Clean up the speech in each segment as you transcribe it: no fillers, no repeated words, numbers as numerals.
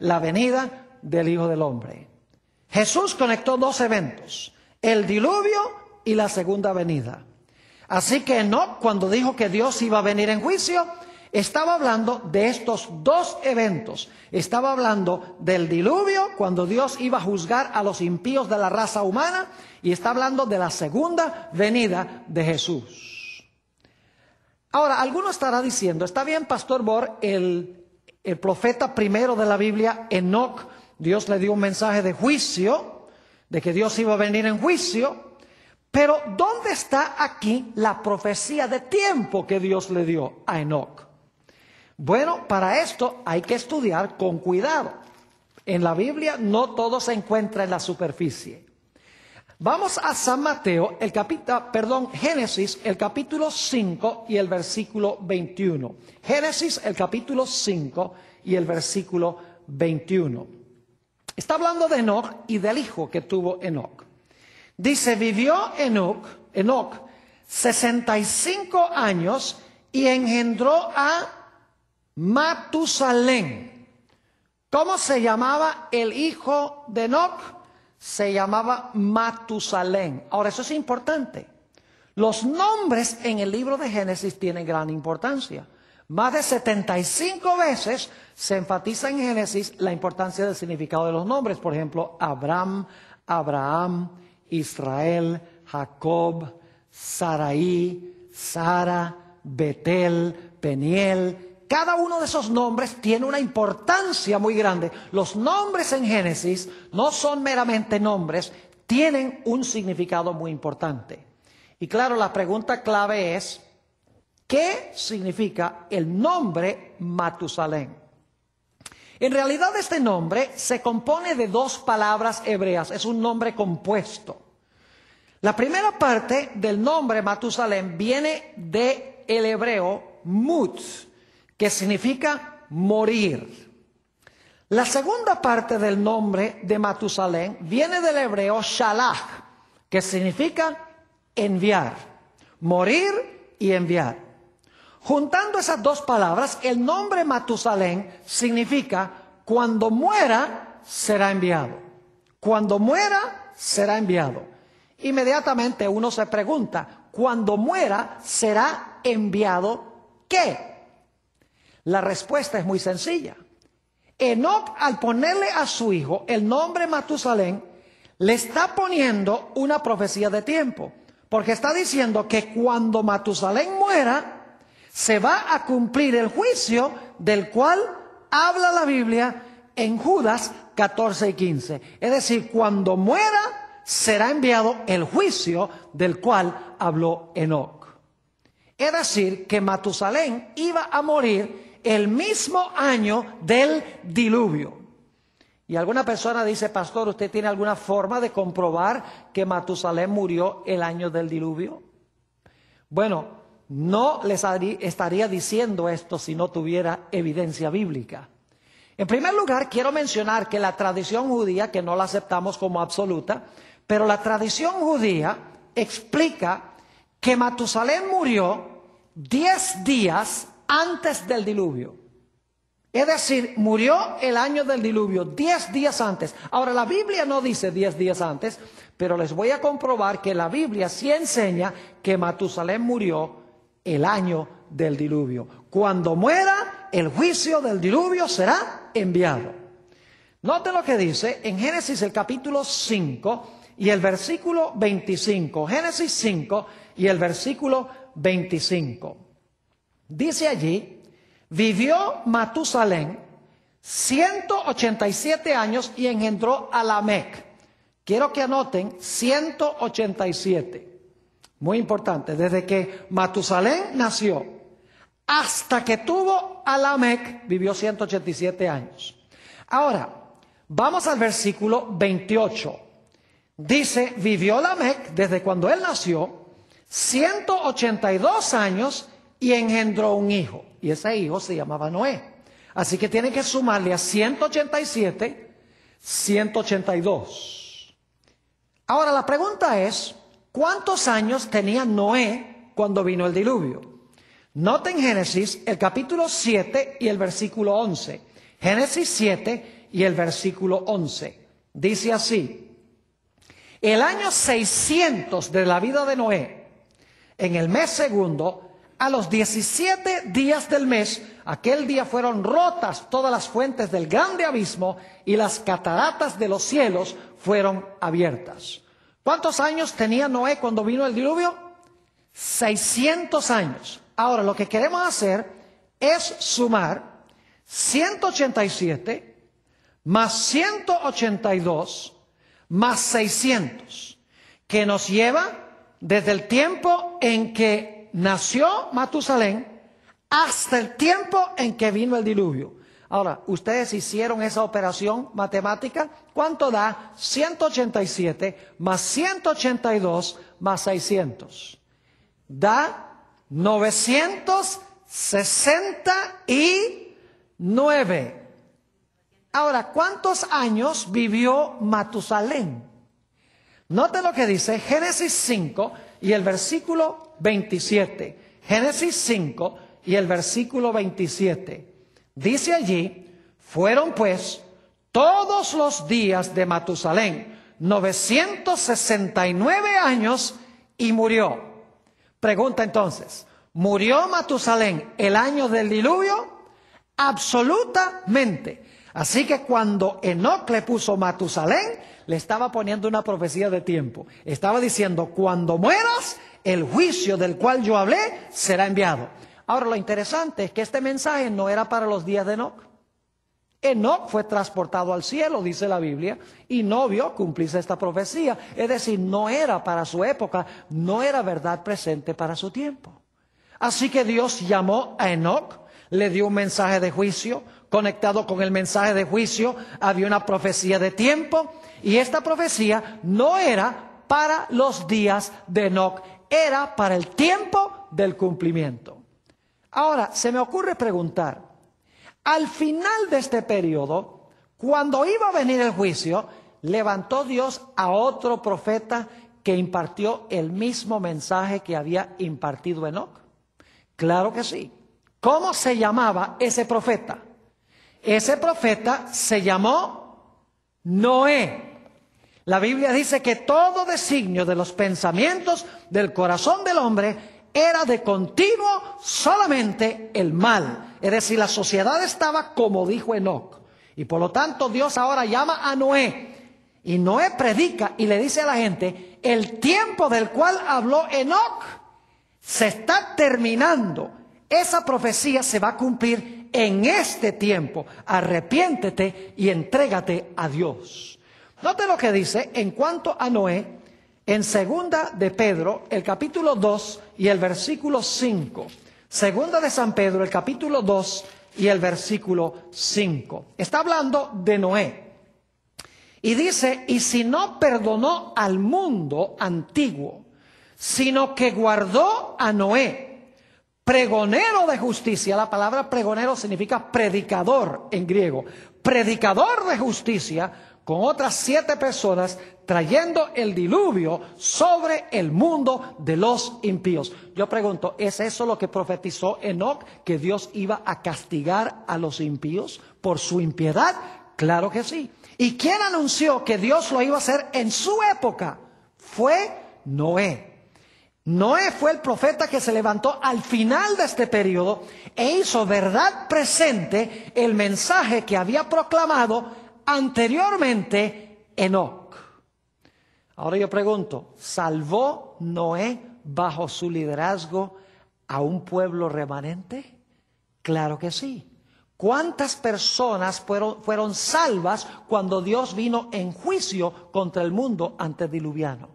la venida del Hijo del Hombre. Jesús conectó dos eventos, el diluvio y la segunda venida. Así que Enoc, cuando dijo que Dios iba a venir en juicio, estaba hablando de estos dos eventos. Estaba hablando del diluvio, cuando Dios iba a juzgar a los impíos de la raza humana, y está hablando de la segunda venida de Jesús. Ahora, alguno estará diciendo, está bien, Pastor Bor, el profeta primero de la Biblia, Enoc, Dios le dio un mensaje de juicio, de que Dios iba a venir en juicio, pero ¿dónde está aquí la profecía de tiempo que Dios le dio a Enoc? Bueno, para esto hay que estudiar con cuidado. En la Biblia no todo se encuentra en la superficie. Vamos a San Mateo, Génesis, el capítulo 5 y el versículo 21. Génesis, el capítulo 5 y el versículo 21. Está hablando de Enoc y del hijo que tuvo Enoc. Dice, vivió Enoc 65 años y engendró a Matusalén. ¿Cómo se llamaba el hijo de Enoc? Se llamaba Matusalén. Ahora, eso es importante. Los nombres en el libro de Génesis tienen gran importancia. Más de 75 veces se enfatiza en Génesis la importancia del significado de los nombres. Por ejemplo, Abraham, Israel, Jacob, Sarai, Sara, Betel, Peniel. Cada uno de esos nombres tiene una importancia muy grande. Los nombres en Génesis no son meramente nombres, tienen un significado muy importante. Y claro, la pregunta clave es, ¿qué significa el nombre Matusalén? En realidad este nombre se compone de dos palabras hebreas, es un nombre compuesto. La primera parte del nombre Matusalén viene del hebreo mut, que significa morir. La segunda parte del nombre de Matusalén viene del hebreo shalach, que significa enviar, morir y enviar. Juntando esas dos palabras, el nombre Matusalén significa cuando muera será enviado. Cuando muera será enviado. Inmediatamente uno se pregunta, cuando muera será enviado ¿qué? La respuesta es muy sencilla. Enoc, al ponerle a su hijo el nombre Matusalén, le está poniendo una profecía de tiempo. Porque está diciendo que cuando Matusalén muera, se va a cumplir el juicio del cual habla la Biblia en Judas 14 y 15. Es decir, cuando muera, será enviado el juicio del cual habló Enoc. Es decir, que Matusalén iba a morir el mismo año del diluvio. Y alguna persona dice, pastor, ¿usted tiene alguna forma de comprobar que Matusalén murió el año del diluvio? Bueno, no les estaría diciendo esto si no tuviera evidencia bíblica. En primer lugar, quiero mencionar que la tradición judía, que no la aceptamos como absoluta, pero la tradición judía explica que Matusalén murió 10 días antes del diluvio. Es decir, murió el año del diluvio 10 días antes. Ahora, la Biblia no dice 10 días antes, pero les voy a comprobar que la Biblia sí enseña que Matusalén murió el año del diluvio. Cuando muera, el juicio del diluvio será enviado. Note lo que dice en Génesis el capítulo 5 y el versículo 25. Génesis 5 y el versículo 25. Dice allí, vivió Matusalén 187 años y engendró a Lamec. Quiero que anoten 187. Muy importante, desde que Matusalén nació hasta que tuvo a Lamec, vivió 187 años. Ahora, vamos al versículo 28. Dice, vivió Lamec desde cuando él nació 182 años y engendró un hijo. Y ese hijo se llamaba Noé. Así que tiene que sumarle a 187, 182. Ahora la pregunta es, ¿cuántos años tenía Noé cuando vino el diluvio? Noten Génesis, el capítulo 7 y el versículo 11. Génesis 7 y el versículo 11. Dice así: el año 600 de la vida de Noé, en el mes segundo, a los 17 días del mes, aquel día fueron rotas todas las fuentes del grande abismo y las cataratas de los cielos fueron abiertas. ¿Cuántos años tenía Noé cuando vino el diluvio? 600 años. Ahora lo que queremos hacer es sumar 187 más 182 más 600, que nos lleva desde el tiempo en que nació Matusalén hasta el tiempo en que vino el diluvio. Ahora, ustedes hicieron esa operación matemática. ¿Cuánto da 187 más 182 más 600? Da 969. Ahora, ¿cuántos años vivió Matusalén? Note lo que dice Génesis 5 y el versículo 27. Génesis 5 y el versículo 27. Dice allí: fueron pues todos los días de Matusalén 969 años y murió. Pregunta entonces: ¿murió Matusalén el año del diluvio? Absolutamente. Así que cuando Enoc le puso Matusalén, le estaba poniendo una profecía de tiempo. Estaba diciendo: cuando mueras, el juicio del cual yo hablé será enviado. Ahora, lo interesante es que este mensaje no era para los días de Enoc. Enoc fue transportado al cielo, dice la Biblia, y no vio cumplirse esta profecía. Es decir, no era para su época, no era verdad presente para su tiempo. Así que Dios llamó a Enoc, le dio un mensaje de juicio. Conectado con el mensaje de juicio había una profecía de tiempo, y esta profecía no era para los días de Enoc, era para el tiempo del cumplimiento. Ahora, se me ocurre preguntar, al final de este periodo, cuando iba a venir el juicio, ¿levantó Dios a otro profeta que impartió el mismo mensaje que había impartido Enoc? Claro que sí. ¿Cómo se llamaba ese profeta? Ese profeta se llamó Noé. La Biblia dice que todo designio de los pensamientos del corazón del hombre era de continuo solamente el mal. Es decir, la sociedad estaba como dijo Enoc. Y por lo tanto Dios ahora llama a Noé. Y Noé predica y le dice a la gente: el tiempo del cual habló Enoc se está terminando. Esa profecía se va a cumplir en este tiempo. Arrepiéntete y entrégate a Dios. Note lo que dice en cuanto a Noé en segunda de Pedro, el capítulo 2 y el versículo 5. Segunda de San Pedro, el capítulo 2 y el versículo 5. Está hablando de Noé. Y dice: y si no perdonó al mundo antiguo, sino que guardó a Noé, pregonero de justicia. La palabra pregonero significa predicador en griego. Predicador de justicia, con otras 7 personas, trayendo el diluvio sobre el mundo de los impíos. Yo pregunto, ¿es eso lo que profetizó Enoc, que Dios iba a castigar a los impíos por su impiedad? Claro que sí. ¿Y quién anunció que Dios lo iba a hacer en su época? Fue Noé. Noé fue el profeta que se levantó al final de este periodo e hizo verdad presente el mensaje que había proclamado anteriormente Enoc. Ahora yo pregunto, ¿salvó Noé bajo su liderazgo a un pueblo remanente? Claro que sí. ¿Cuántas personas fueron salvas cuando Dios vino en juicio contra el mundo antediluviano?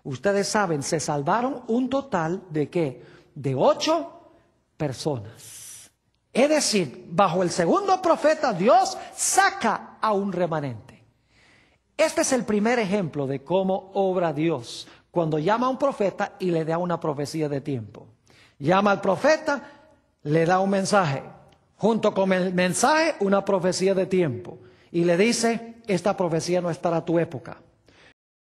Ustedes saben, se salvaron un total de ¿qué? De 8 personas. Es decir, bajo el segundo profeta Dios saca a un remanente. Este es el primer ejemplo de cómo obra Dios cuando llama a un profeta y le da una profecía de tiempo. Llama al profeta, le da un mensaje. Junto con el mensaje, una profecía de tiempo. Y le dice: esta profecía no es para tu época.